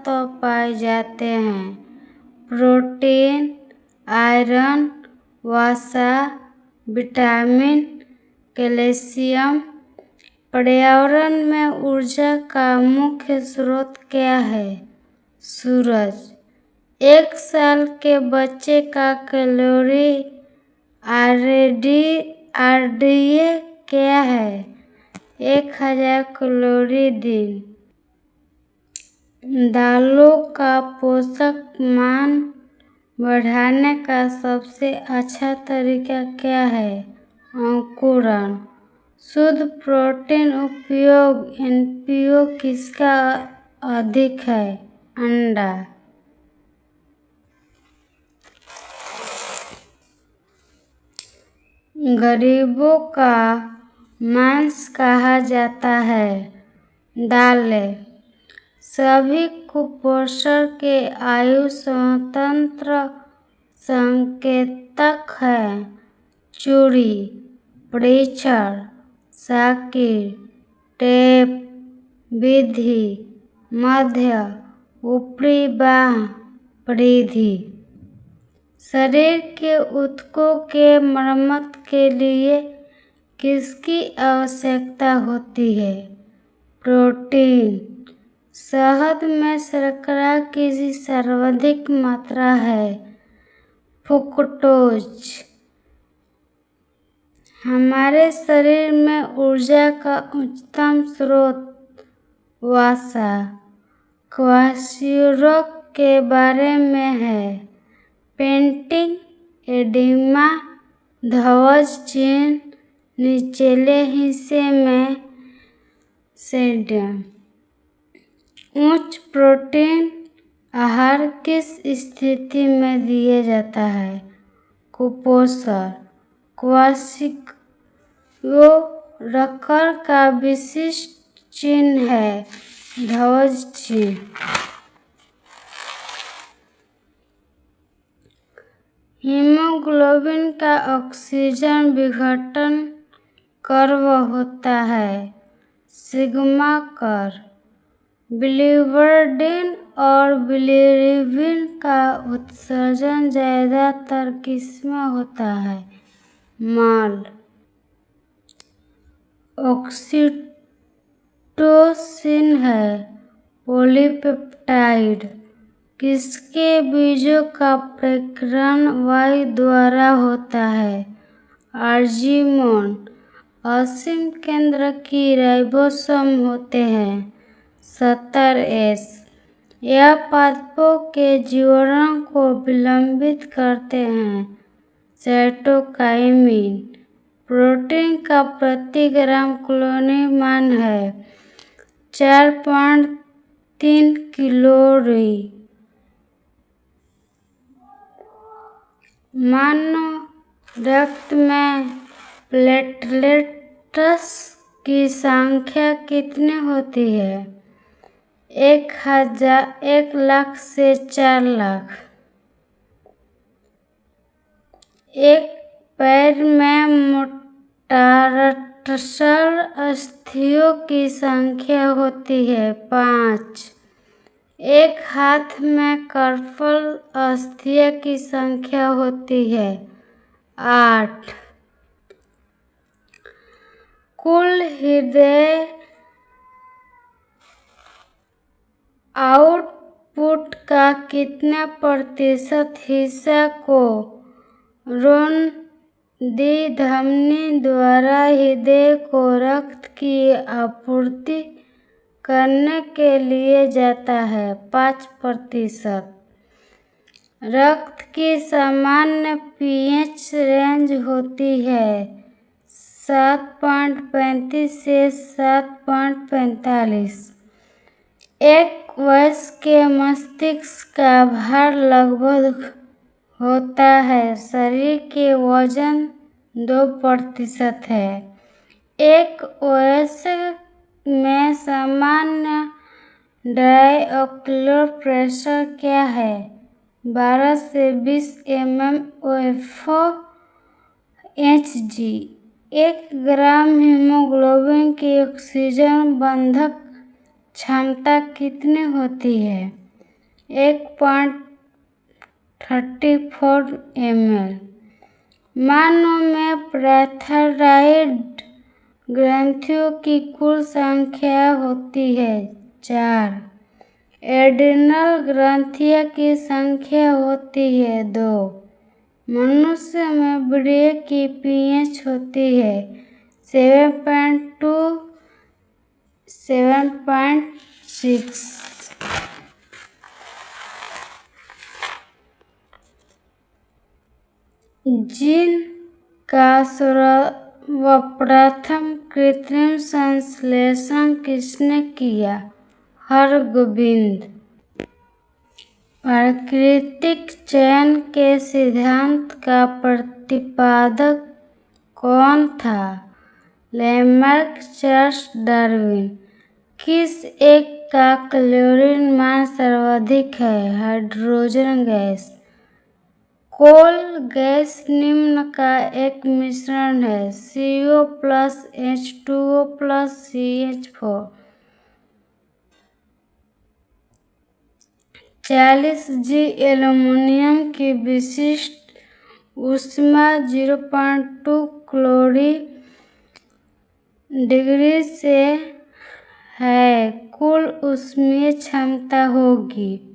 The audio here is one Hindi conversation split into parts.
तत्व पाए जाते हैं। प्रोटीन, आयरन, वसा, विटामिन, कैल्शियम। पर्यावरण में ऊर्जा का मुख्य स्रोत क्या है? सूरज। एक साल के बच्चे का कैलोरी आरडीए क्या है? 1000 कैलोरी दिन। दालों का पोषक मान बढ़ाने का सबसे अच्छा तरीका क्या है? अंकुरण। शुद्ध प्रोटीन उपयोग एनपीओ किसका अधिक है? अंडा। गरीबों का मांस कहा जाता है। दालें। सभी कुपोषण के आयु स्वतंत्र संकेतक हैं। चूड़ी, परीक्षण, साकिर, टेप, विधि, मध्य, ऊपरी बाह, परिधि। शरीर के ऊतकों के मरम्मत के लिए किसकी आवश्यकता होती है? प्रोटीन। शहद में शर्करा की सर्वाधिक मात्रा है। फ्रुक्टोज। हमारे शरीर में ऊर्जा का उच्चतम स्रोत वसा। क्वार्क्स के बारे में है। पेंटिंग, एडिमा, ध्वज चिन्ह, निचले हिस्से में सेडियम। उच्च प्रोटीन आहार किस स्थिति में दिया जाता है? कुपोषण। क्वार्क्स का विशिष्ट चिन्ह है ध्वज चिन्ह। हीमोग्लोबिन का ऑक्सीजन विघटन कर्व होता है सिग्मा कर्व। बिलीवर्डिन और बिलीरुबिन का उत्सर्जन ज्यादातर किसमें होता है? माल। ऑक्सीटोसिन है पॉलीपेप्टाइड। किसके बीजों का प्रकीर्णन वायु द्वारा होता है? आर्जिमोन। असीम केंद्र की राइबोसोम होते हैं 70S। यह पादपों के जीवाणु को विलंबित करते हैं साइटोकाइनिन। प्रोटीन का प्रति ग्राम कैलोरी मान है 4.3 कैलोरी। मानव रक्त में प्लेटलेट्स की संख्या कितनी होती है? 1,00,000 से 4,00,000। एक पैर में मोटारसल अस्थियों की संख्या होती है 5। एक हाथ में कार्पल अस्थियों की संख्या होती है 8। कुल हृदय आउटपुट का कितना प्रतिशत हिस्सा को रोनरी धमनी द्वारा हृदय को रक्त की आपूर्ति करने के लिए जाता है? 5%। रक्त की सामान्य पीएच रेंज होती है 7.35 से 7.45। एक वयस्क के मस्तिष्क का भार लगभग होता है शरीर के वजन 2% है। एक वयस्क में सामान्य डायओक्युलर प्रेशर क्या है? 12 से 20 mmHg। 1 ग्राम हीमोग्लोबिन की ऑक्सीजन बंधक क्षमता कितनी होती है? 1.34 ml। मानव में पैराथायरॉइड ग्रंथियों की कुल संख्या होती है 4। एड्रिनल ग्रंथियों की संख्या होती है 2। मनुष्य में वृक्क की pH होती है 7.2 7.6। जीन का सर्वप्रथम कृत्रिम संश्लेषण किसने किया? हरगोबिंद। प्राकृतिक चयन के सिद्धांत का प्रतिपादक कौन था? Lamarck, Charles Darwin. किस एक का क्लोरीन मान सर्वाधिक है? Hydrogen gas. कोल गैस निम्न का एक मिश्रण है CO plus H2O plus CH4। 40 G aluminium की विशिष्ट ऊष्मा 0.2 कैलोरी डिग्री से है। कुल ऊष्मीय क्षमता होगी।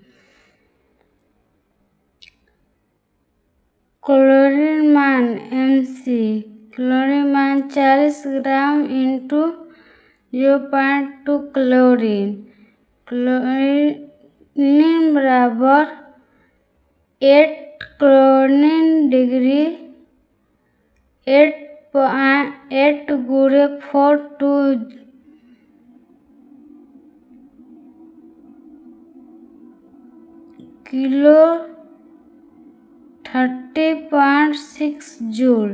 क्लोरीन मान Mc। क्लोरीन मान 40 ग्राम इंटू 0.2 क्लोरीन। क्लोरीन बराबर 8 क्लोरीन डिग्री 8 गुणे 4 2 किलो 30.6 जूल।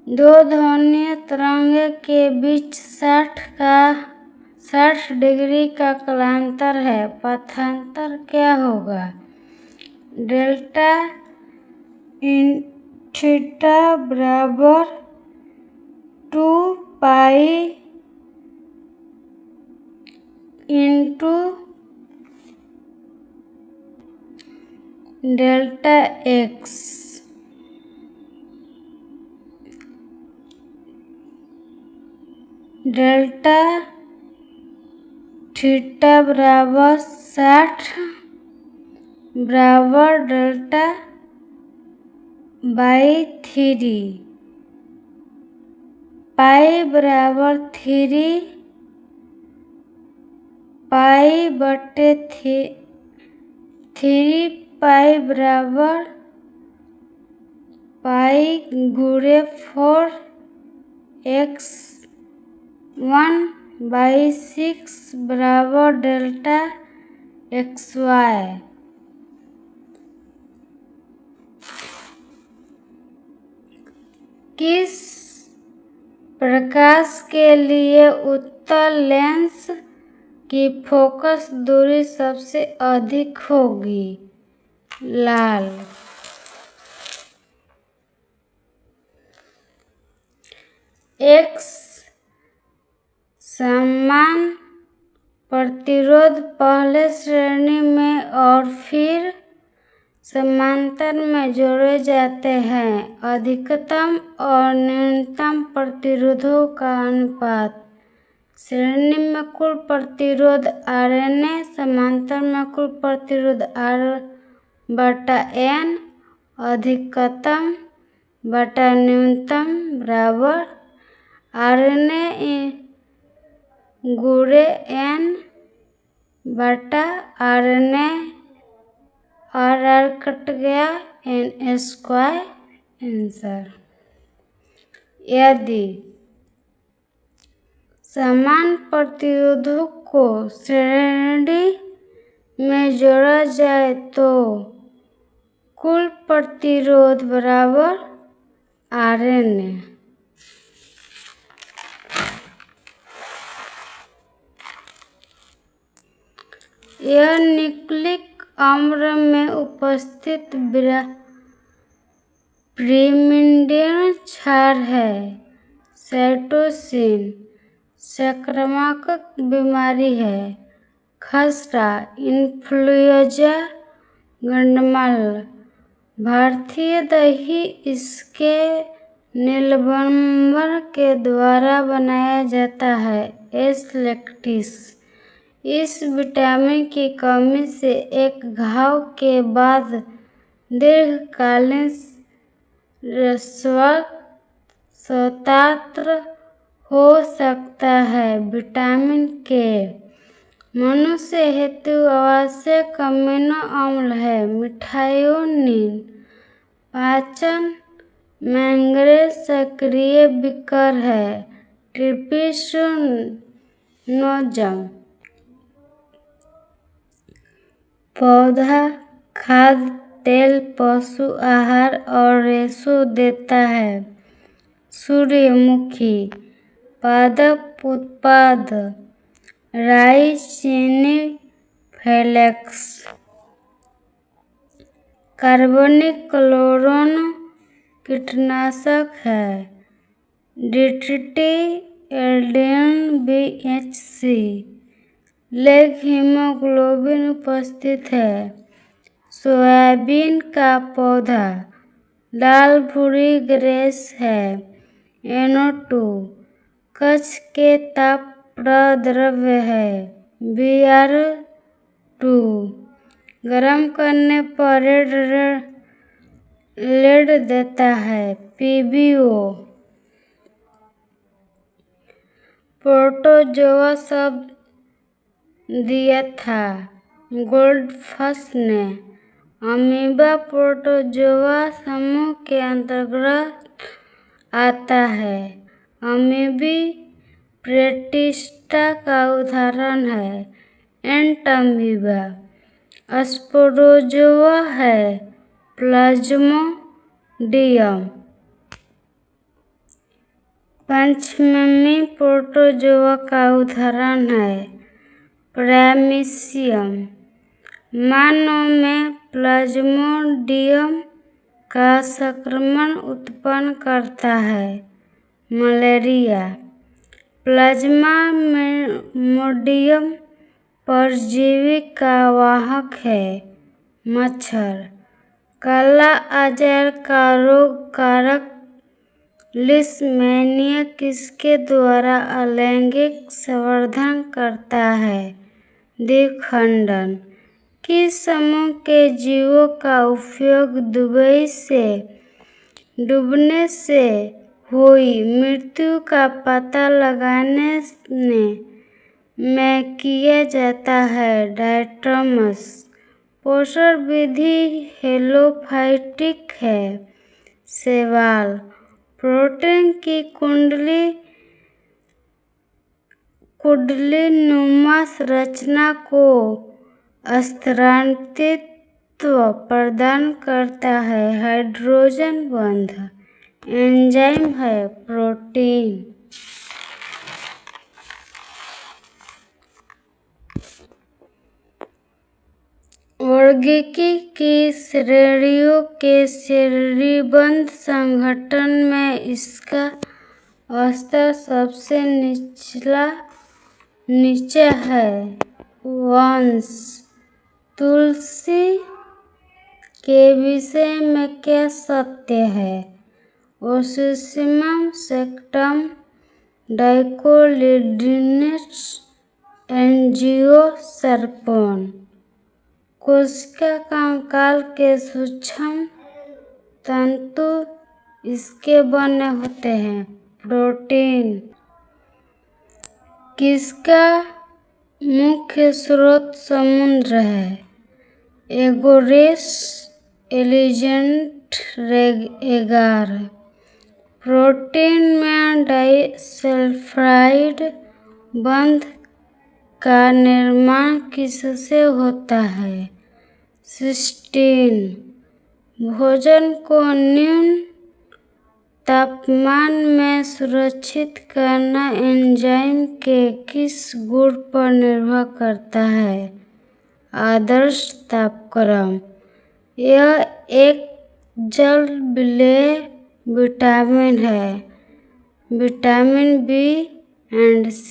दो ध्वनीय तरंग के बीच 60 डिग्री का कालांतर है। पथांतर क्या होगा? डेल्टा थीटा बराबर 2 pi into delta x. Delta theta बराबर 60 बराबर डेल्टा बाई 3 पाई बराबर 3 पाई बटे 3 पाई बराबर पाई गुणे 4 x 1/6 बराबर डेल्टा XY। किस प्रकाश के लिए उत्तल लेंस की फोकस दूरी सबसे अधिक होगी? लाल। X समान प्रतिरोध पहले श्रेणी में और फिर समांतर में जोड़े जाते हैं। अधिकतम और न्यूनतम प्रतिरोधों का अनुपात। श्रेणी में कुल प्रतिरोध RNA, समांतर में कुल प्रतिरोध R/N, अधिकतम बटा न्यूनतम बराबर RNA गुणे N बटा RNA। R कट गया N² आंसर। यदि समान प्रतिरोधों को श्रेणी में जोड़ा जाए तो कुल प्रतिरोध बराबर RNA। यह न्यूक्लिक अम्ल में उपस्थित पिरिमिडीन क्षार है। साइटोसिन संक्रामक बीमारी है। खसरा इन्फ्लुएंजा गंडमाल भारतीय दही इसके नीलबम्बर के द्वारा बनाया जाता है। एस लैक्टिस इस विटामिन की कमी से एक घाव के बाद दीर्घकालीन स्वतंत्र हो सकता है। विटामिन के मनुष्य हेतु आवश्यक अमीनो अम्ल है। मिथायोनिन पाचन मैंगनीज सक्रिय विकर है। ट्रिप्सिनोजम पौधा खाद्य तेल पशु आहार और रेशो देता है। सूर्यमुखी पादप उत्पाद राई चीनी फ्लेक्स कार्बनिक क्लोरोन कीटनाशक है। DDT aldehyde BHC leg haemoglobin उपस्थित है। सोयाबीन का पौधा लाल भूरी ग्रेस है। NO2 कच्छ के ताप प्रद्रव्य है। Br2 गर्म करने पर लेड देता है। PbO प्रोटोजोआ शब्द दिया था गोल्डफ्स ने। अमीबा प्रोटोजोआ समूह के अंतर्गत आता है। अमीबी प्रोटिस्टा का उदाहरण है। एंट अमीबा स्पोरोजोआ है। प्लाज्मोडियम पंचमी प्रोटोजोआ का उदाहरण है। प्राइमेसियम मानव में प्लाज्मोडियम का संक्रमण उत्पन्न करता है। मलेरिया प्लाज्मोडियम परजीवी का वाहक है। मच्छर काला अजगर का रोग कारक लिस्मेनिया किसके द्वारा अलैंगिक संवर्धन करता है। द्विखंडन किस समूह के जीवों का उपयोग डूबने से हुई मृत्यु का पता लगाने में किया जाता है। डायटोमस पोषण विधि हेलोफाइटिक है। शैवाल प्रोटीन की कुंडलीनुमा संरचना को स्थिरत्व प्रदान करता है। हाइड्रोजन बंध एंजाइम है। प्रोटीन यौगिकी की श्रेणियों के श्रेणीबद्ध संगठन में इसका स्तर सबसे नीचे है। वंश तुलसी के विषय में क्या सत्य है। ओसिसियम सेक्टम डाइकोटिलेडोनस एंजियोस्पर्म कोशिका कंकाल के सूक्ष्म तंतु इसके बने होते हैं। प्रोटीन किसका मुख्य स्रोत समुद्र है। एगोरेस एलिजेंट एगार प्रोटीन में डाइसल्फाइड बंध का निर्माण किससे होता है। सिस्टीन भोजन को न्यून तापमान में सुरक्षित करना एंजाइम के किस गुण पर निर्भर करता है। आदर्श तापक्रम यह एक जल विलेय विटामिन है। विटामिन B और C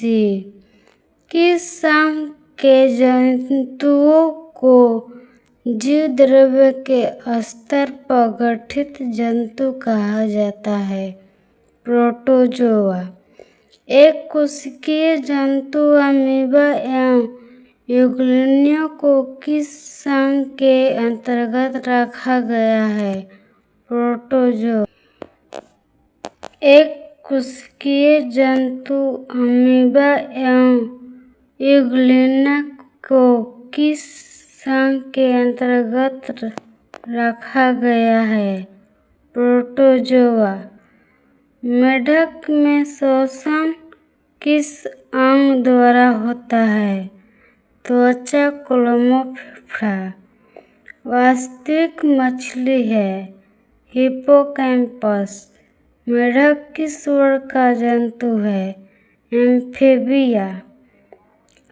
किस के जंतुओं को जीव द्रव्य के स्तर पर गठित जंतु कहा जाता है। प्रोटोजोआ एक कोशिकीय जंतु अमीबा एवं युग्मनों को किस संघ के अंतर्गत रखा गया है? प्रोटोजोआ एक कोशिकीय जंतु अमीबा एवं युग्मनों को किस संघ के अंतर्गत रखा गया है? प्रोटोजोआ मेढक में श्वसन किस अंग द्वारा होता है? त्वचा कोलोमोफेरा वास्तविक मछली है हिप्पोकैम्पस। मेढक किस वर्ग का जंतु है? एम्फीबिया।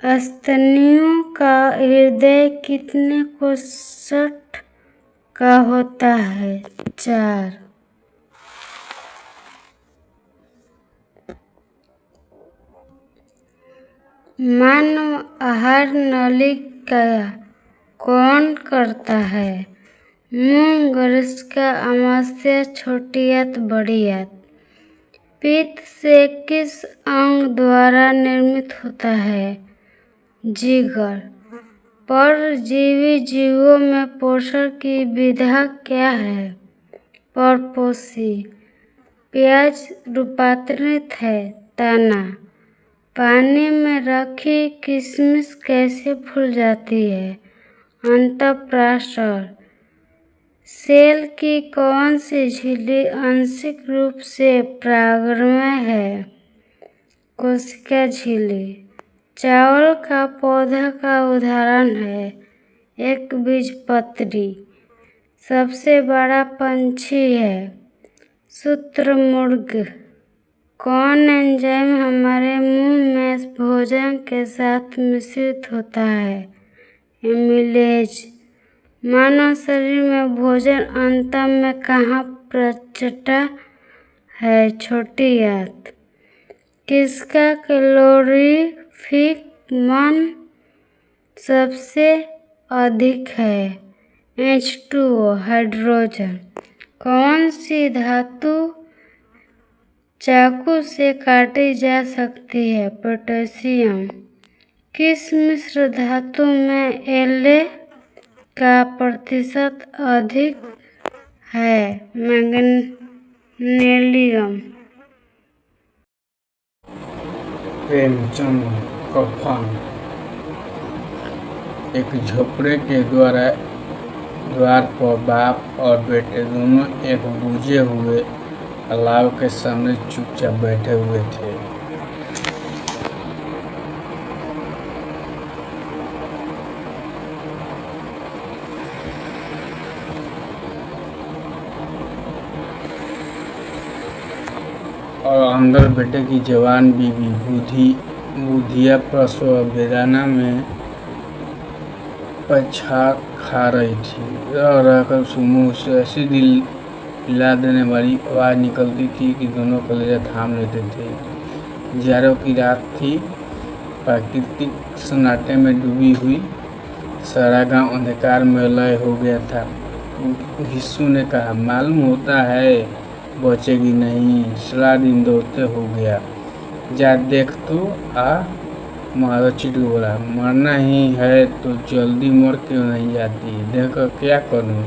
स्तनियों का हृदय कितने कोष्ठ का होता है? 4। मानव आहार नली का कौन करता है? मूंग, गरसिका, अमाशय, छोटी आंत, बड़ी आंत। पित्त से किस अंग द्वारा निर्मित होता है? जिगर। परजीवी जीवों में पोषण की विधा क्या है? परपोषी। प्याज रूपांतरित है तना। पानी में रखी किशमिश कैसे फूल जाती है? अंतःप्राशर। सेल की कौन सी झिल्ली आंशिक रूप से परागमय है? कोशिका झिल्ली। चावल का पौधा का उदाहरण है एकबीजपत्री। सबसे बड़ा पंछी है शुतुरमुर्ग। कौन एंजाइम हमारे मुंह में भोजन के साथ मिश्रित होता है? एमिलेज। मानव शरीर में भोजन अंत में कहाँ पचता है? छोटी आंत। किसका कैलोरीफिक मान सबसे अधिक है? H2O hydrogen. कौन सी धातु चाकू से काटी जा सकती है? पोटेशियम। किस मिश्र धातु में Na का प्रतिशत अधिक है? मैग्नीशियम। प्रेमचंद कफन एक झोपड़े के द्वार पर बाप और बेटे दोनों एक बुझे हुए अलाव के सामने चुपचाप बैठे हुए थे। और अंदर बेटे की जवान बीवी बुधिया प्रसव वेदना में पछा खा रही थी। रह रहकर मुंह से ऐसी दिल हिला देने वाली आवाज़ निकलती थी कि दोनों कलेजा थाम लेते थे। जाड़ों की रात थी। प्राकृतिक सन्नाटे में डूबी हुई सारा गांव अंधकार में लय हो गया था। घिस्सू ने कहा, मालूम होता है बचेगी नहीं। सारा दिन दौड़ते हो गया। जा देख तो आ। माधव चिड़ू बोला, मरना ही है तो जल्दी मर क्यों नहीं जाती? देख कर क्या करूं?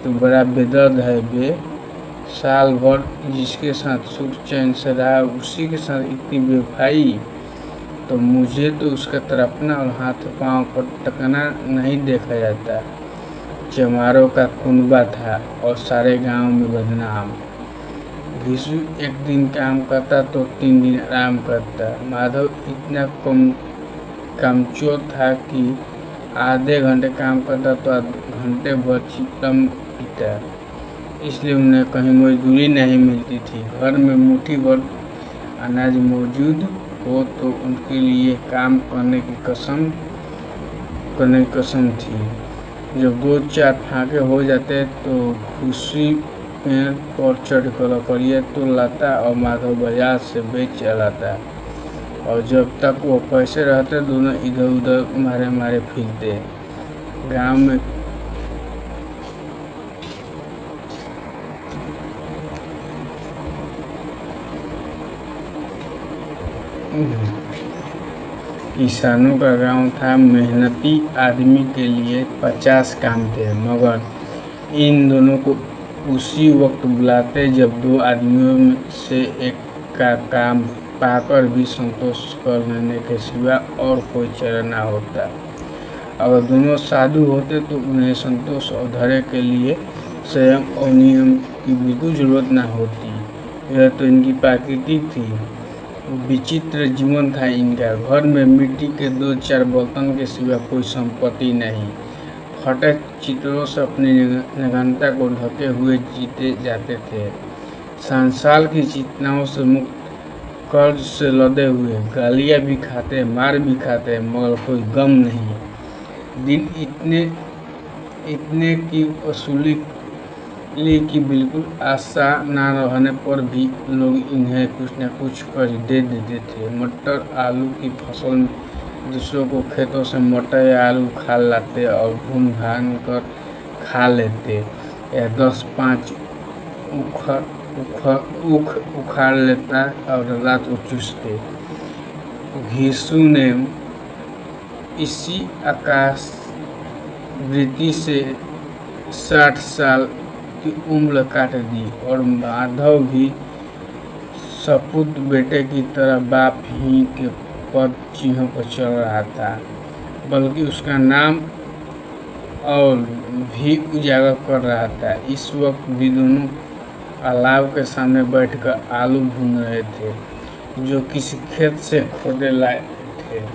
तो बड़ा बेदर्द है बे। साल भर जिसके साथ सुख चैन से रहा उसी के साथ इतनी बेवफाई। तो मुझे तो उसका तड़पना और हाथ पांव पर टकना नहीं देखा जाता। चमारों का कुनबा था और सारे गांव में बदनाम। घिसू एक दिन काम करता तो 3 दिन आराम करता। माधव इतना कामचोर था कि आधे घंटे काम करता तो घंटे भर चिलम पीता। इसलिए उन्हें कहीं मजदूरी नहीं मिलती थी। घर में मुट्ठी भर अनाज मौजूद हो तो उनके लिए काम करने की कसम थी। जब 2-4 फाके हो जाते तो खुशी पेड़ पर चढ़कर लकड़ियाँ तोड़ लाता और माधव बाजार से बेच लाता और जब तक वो पैसे रहते दोनों इधर उधर मारे मारे फिरते। गांव में किसानों का गांव था। मेहनती आदमी के लिए 50 काम थे, मगर इन दोनों को उसी वक्त बुलाते जब दो आदमियों में से एक का काम पाकर भी संतोष कर लेने के सिवा और कोई चारा ना होता। अगर दोनों साधु होते तो उन्हें संतोष और धैर्य के लिए संयम और नियम की बिल्कुल जरूरत ना होती। यह तो इनकी प्रकृति थी। विचित्र जीवन था इनका। घर में मिट्टी के 2-4 बर्तन के सिवा कोई संपत्ति नहीं। फटे चित्रों से अपनी निगनता को ढके हुए जीते जाते थे। संसार की चिंताओं से मुक्त, कर्ज से लदे हुए, गालियाँ भी खाते, मार भी खाते, मगर कोई गम नहीं। दिन इतने की वसूली की बिल्कुल आशा न रहने पर भी लोग इन्हें कुछ न कुछ कर्ज दे देते थे। मटर आलू की फसल में दूसरों को खेतों से मटर या आलू खा लाते और भून भान कर खा लेते, या 10-5 उखाड़ लेता और रात को चूसते। घिसू ने इसी आकाश वृत्ति से 60 साल की उम्र काट दी और माधव भी सपूत बेटे की तरह बाप ही के पद चिन्हों पर चल रहा था, बल्कि उसका नाम और भी उजागर कर रहा था। इस वक्त भी दोनों अलाव के सामने बैठकर आलू भून रहे थे, जो किसी खेत से खोदे लाए थे।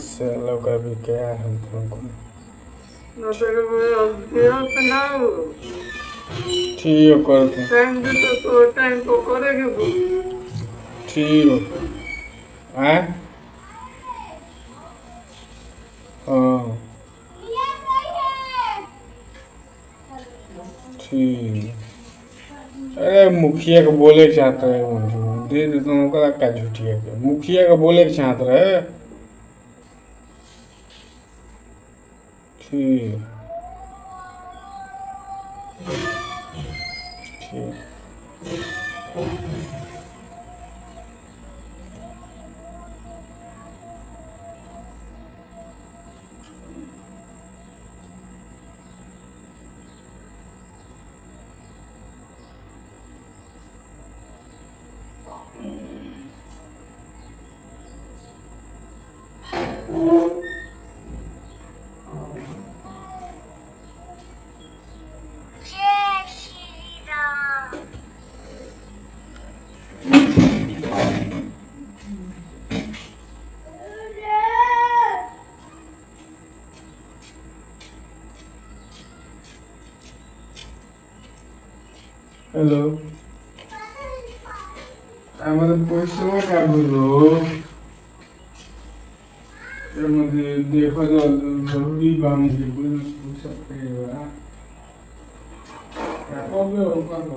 सालों का भी क्या है तुमको। ठीक है ठीक है हाँ ठीक। अरे मुखिया को बोले के चाहत रहे मंजू दे दे तुम ओकरा का झूठिया के मुखिया को बोले के चाहत रहे। ठीक ठीक। हेलो मतलब पैसा का बोलो मुझे देखो तो जरूरी बा मुझे पूछ सकते हैं क्या कहोगे होगा तो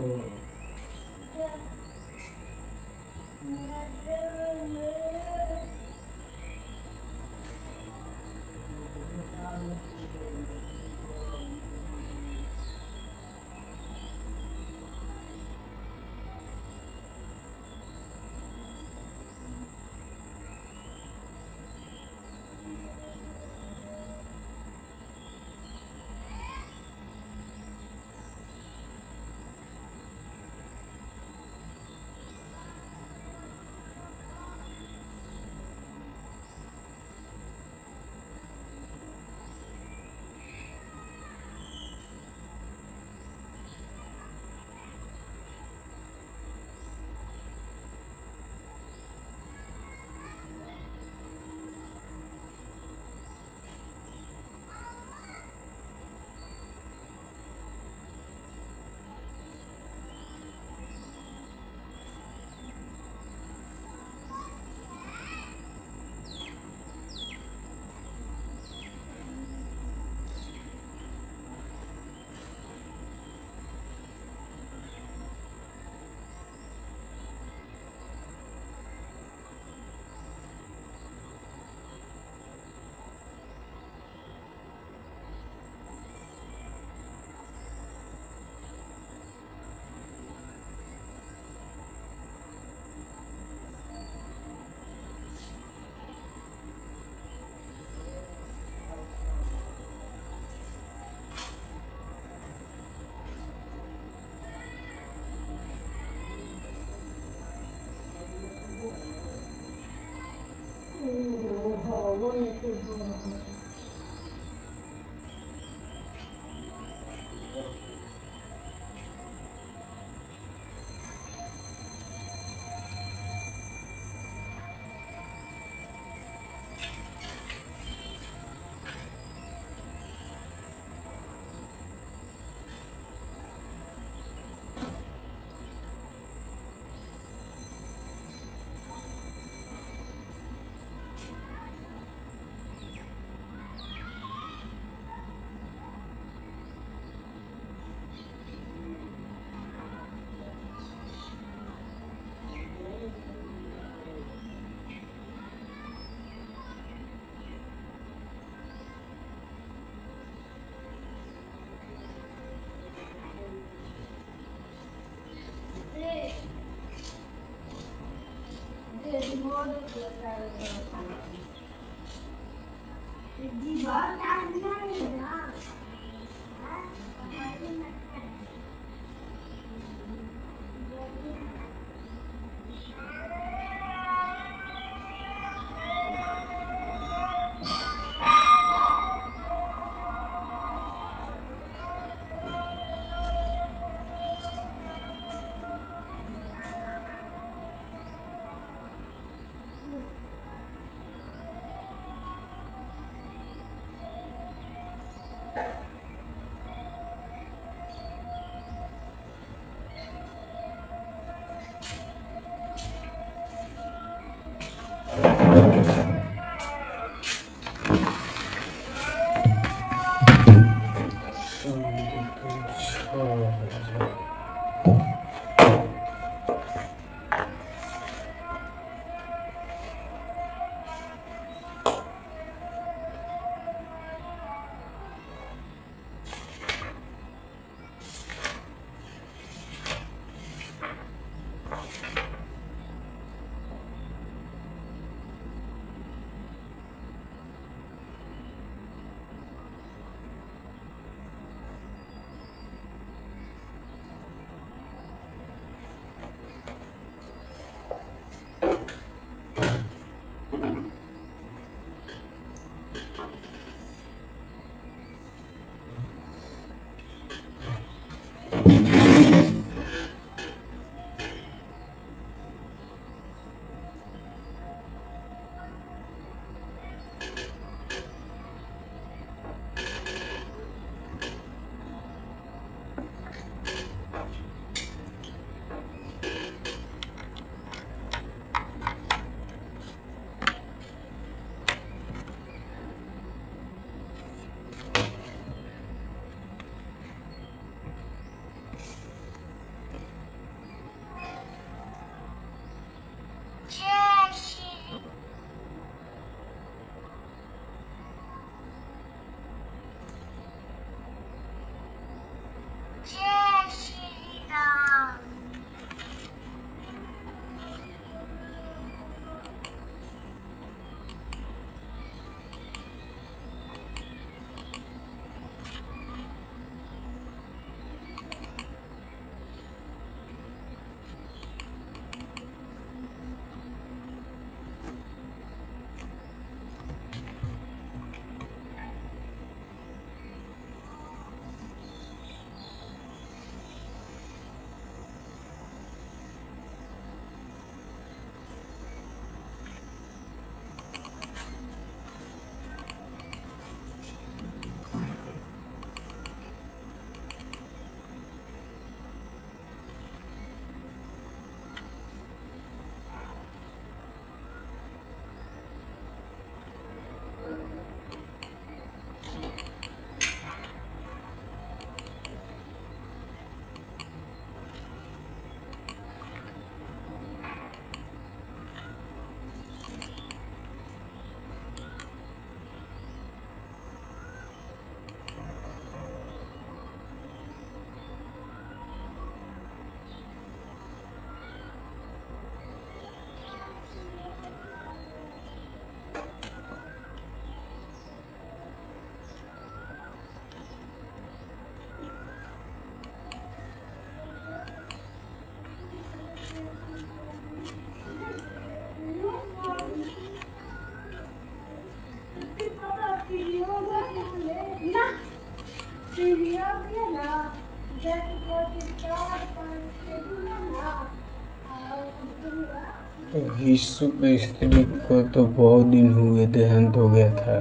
विश्व की स्त्री को तो बहुत दिन हुए देहांत हो गया था।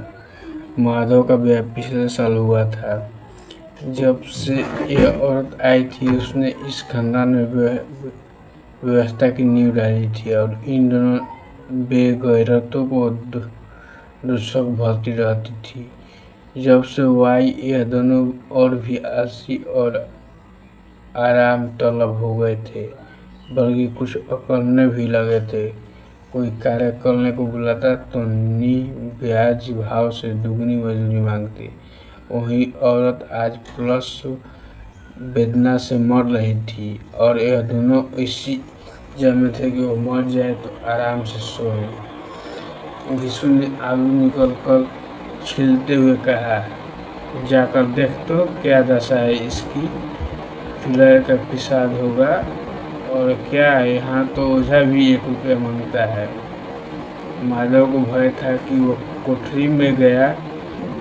माधव का ब्याह पिछले साल हुआ था। जब से यह औरत आई थी उसने इस खानदान में व्यवस्था की नींव डाली थी और इन दोनों बेगैरतों को दुष्क भरती रहती थी। जब से वो आई यह दोनों और भी आलसी और आराम तलब हो गए थे, बल्कि कुछ अकड़ने भी लगे थे। कोई कार्य करने को बुलाता तो निर्व्याज भाव से दुगनी मजूरी मांगते। वही औरत आज प्लस वेदना से मर रही थी और यह दोनों इसी जम में थे कि वो मर जाए तो आराम से सोए। विशु ने आलू निकल कर छीलते हुए कहा, जाकर देख तो क्या दशा है इसकी। चूल्हे का पिसाद होगा और क्या यहाँ तो ओझा भी 1 रुपया मांगता है। माधव को भय था कि वो कोठरी में गया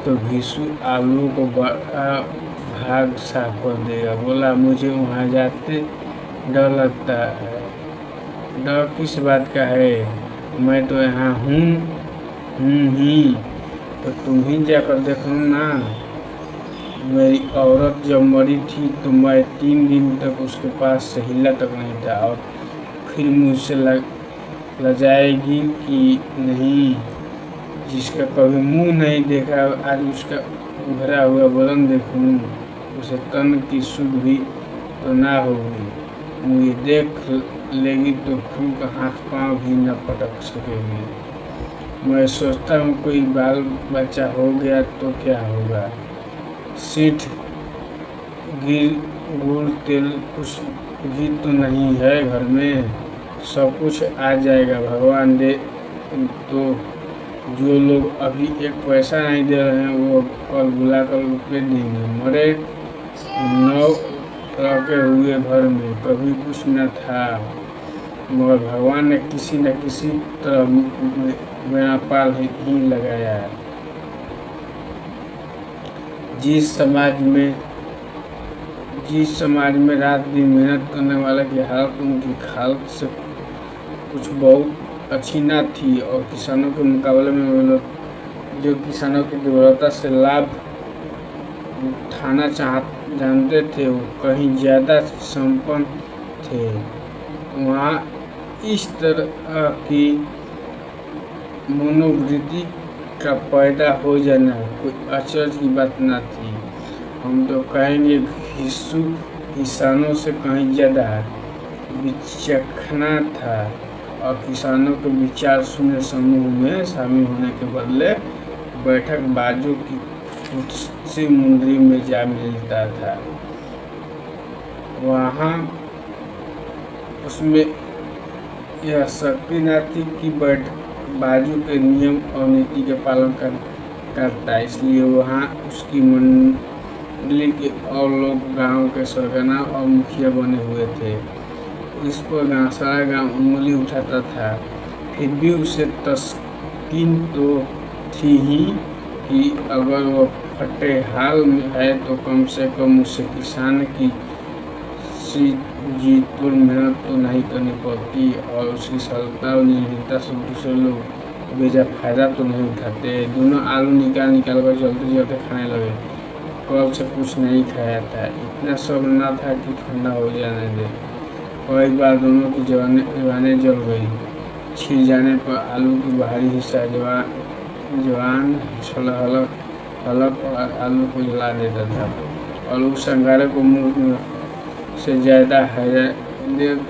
तो विशु आलू को बड़ा भाग साफ कर देगा। बोला, मुझे वहाँ जाते डर लगता है। डर किस बात का है, मैं तो यहाँ हूँ ही, तो तुम ही जाकर देख लो ना। मेरी औरत जब मरी थी तो मैं 3 दिन तक उसके पास से हिला तक नहीं था और फिर मुझसे लजाएगी कि नहीं। जिसका कभी मुंह नहीं देखा आज उसका उभरा हुआ बदन देखूं, उसे तन की सुध भी तो ना होगी। मुझे देख लेगी तो फूल का हाथ पांव भी न पटक सकेगी। मैं सोचता हूँ कोई बाल बच्चा हो गया तो क्या होगा। सीठ गिर गुड़ तेल कुछ भी तो नहीं है घर में, सब कुछ आ जाएगा भगवान दे तो। जो लोग अभी एक पैसा नहीं दे रहे हैं वो कल बुलाकर रुपये देंगे। मरे 9 लड़के हुए घर में, कभी कुछ न था मगर भगवान ने किसी न किसी तरह मेरा पाल ही लगाया। जिस समाज में रात दिन मेहनत करने वाले की हालत उनकी हालत से कुछ बहुत अच्छी ना थी, और किसानों के मुकाबले में वे लोग जो किसानों की दुर्बलता से लाभ उठाना जानते थे वो कहीं ज़्यादा संपन्न थे। वहाँ इस तरह की मनोवृत्ति का पैदा हो जाना कोई आश्चर्य की बात न थी। हम तो कहेंगे हिस्सू किसानों से कहीं ज़्यादा विचक्षण था, और किसानों के विचार सुने समूह में शामिल होने के बदले बैठक बाजों की कुर्सी मुंदरी में जा मिलता था। वहाँ उसमें यह शक्ति न थी कि बाजू के नियम और नीति के पालन करता, इसलिए वहाँ उसकी मंडली के और लोग गांव के सरगना और मुखिया बने हुए थे। इस पर सारा गांव उंगली उठाता था। फिर भी उसे तस्कीन तो थी ही कि अगर वो फटे हाल में है तो कम से कम उसे किसान की जी तो मेहनत तो नहीं करनी पड़ती, और उसकी सरलता और निर्भीकता से दूसरे लोग बेजा फायदा तो नहीं उठाते। दोनों आलू निकाल कर जलते खाने लगे। कल से कुछ नहीं खाया था, इतना सब्र न था कि ठंडा हो जाने दे। कई बार दोनों की जवानें जल गई। छिड़ जाने पर आलू की बाहरी हिस्सा जवान हलक और आलू को जला देता था, और उस अंगारे को मुँह से ज़्यादा हैरत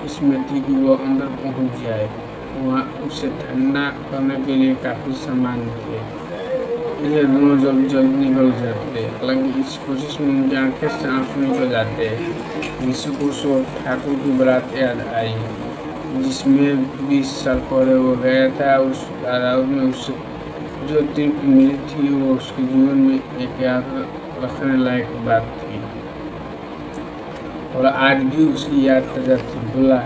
इसमें थी कि वो अंदर पहुंच जाए। वहाँ उसे ठंडा करने के लिए काफ़ी सामान थे। ये दोनों जल्द निकल जाते, हालांकि इस कोशिश में उनकी आंखें से आंसू निकल जाते। यीशु को ठाकुर की बारात याद आई जिसमें 20 साल पहले वो गया था। उस बारात में उसे जो तृप्ति मिली थी वो उसके जीवन में एक याद रखने लायक बात थी, और आज भी उसकी याद ताजा थी। बोला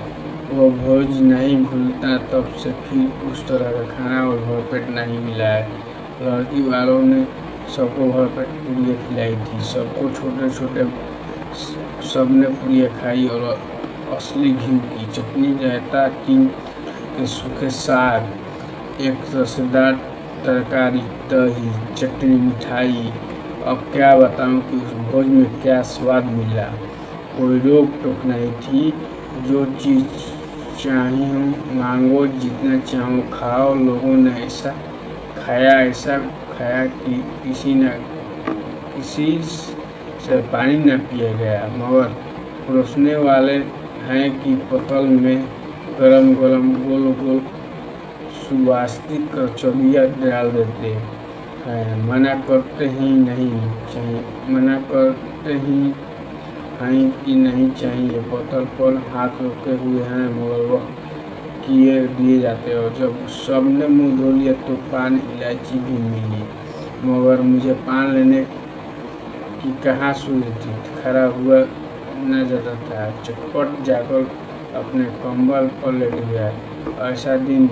वो भोज नहीं भूलता, तब से फिर उस तरह का खाना और भरपेट नहीं मिला है। लड़की वालों ने सबको भरपेट पूड़ियाँ खिलाई थी, सबको छोटे छोटे सबने पूड़ियाँ खाई, और असली घी की चटनी, रायता, टीम के सूखे साग, एक रसेदार तरकारी, दही, चटनी, मिठाई। अब क्या बताऊं कि उस भोज में क्या स्वाद मिला। कोई रोक टोक नहीं थी, जो चीज़ चाहिए मांगो, जितना चाहो खाओ। लोगों ने ऐसा खाया कि किसी से पानी न पिया गया, मगर परोसने वाले हैं कि पतल में गरम गरम गोल गोल सुवासित कचौड़ियाँ डाल देते हैं। मना करते ही कि नहीं चाहिए। पतल पर हाथ रखे हुए हैं, मगर वह किए दिए जाते, और जब सबने मुंह धो लिया तो पान इलायची भी मिली, मगर मुझे पान लेने की कहाँ सूझ थी। खड़ा हुआ न जाता था, चटपट जाकर अपने कंबल पर लेट गया। ऐसा दिन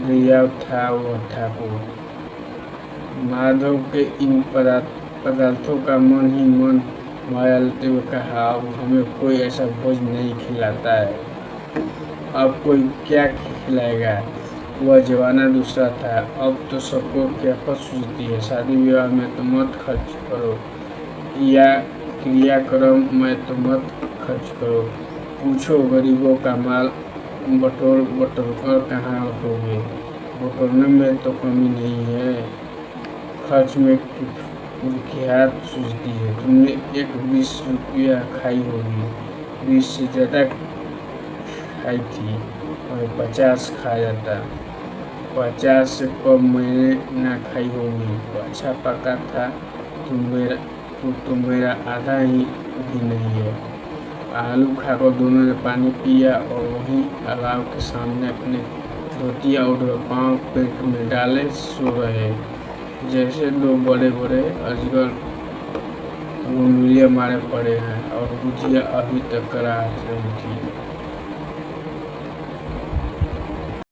रिया था वो ठाकुर। माधव के इन पदार्थों का मन ही मन माया लेते हुए कहा, अब हमें कोई ऐसा भोज नहीं खिलाता है, अब कोई क्या खिलाएगा। वह जमाना दूसरा था, अब तो सबको क्या सूझती है। शादी विवाह में तो मत खर्च करो, क्रियाक्रम में तो मत खर्च करो। पूछो गरीबों का माल बटोर कर कहाँ रखोगे? बटोरने में तो कमी नहीं है, खर्च में कुख्यात सूझती है। तुमने एक 20 रुपया खाई होगी, 20 से ज़्यादा खाई थी और 50 खा जाता। 50 से कम मैंने ना खाई होगी। अच्छा पका था तो मेरा आधा ही भी नहीं है। आलू खाकर दोनों ने पानी पिया और वहीं अलाव के सामने अपने धोतिया उठकर पाँव पेट में डाले सो रहे, जैसे दो बड़े बड़े अजगर गोंदुलियाँ मारे पड़े हैं और गुजिया अभी तक कराहत रही थी।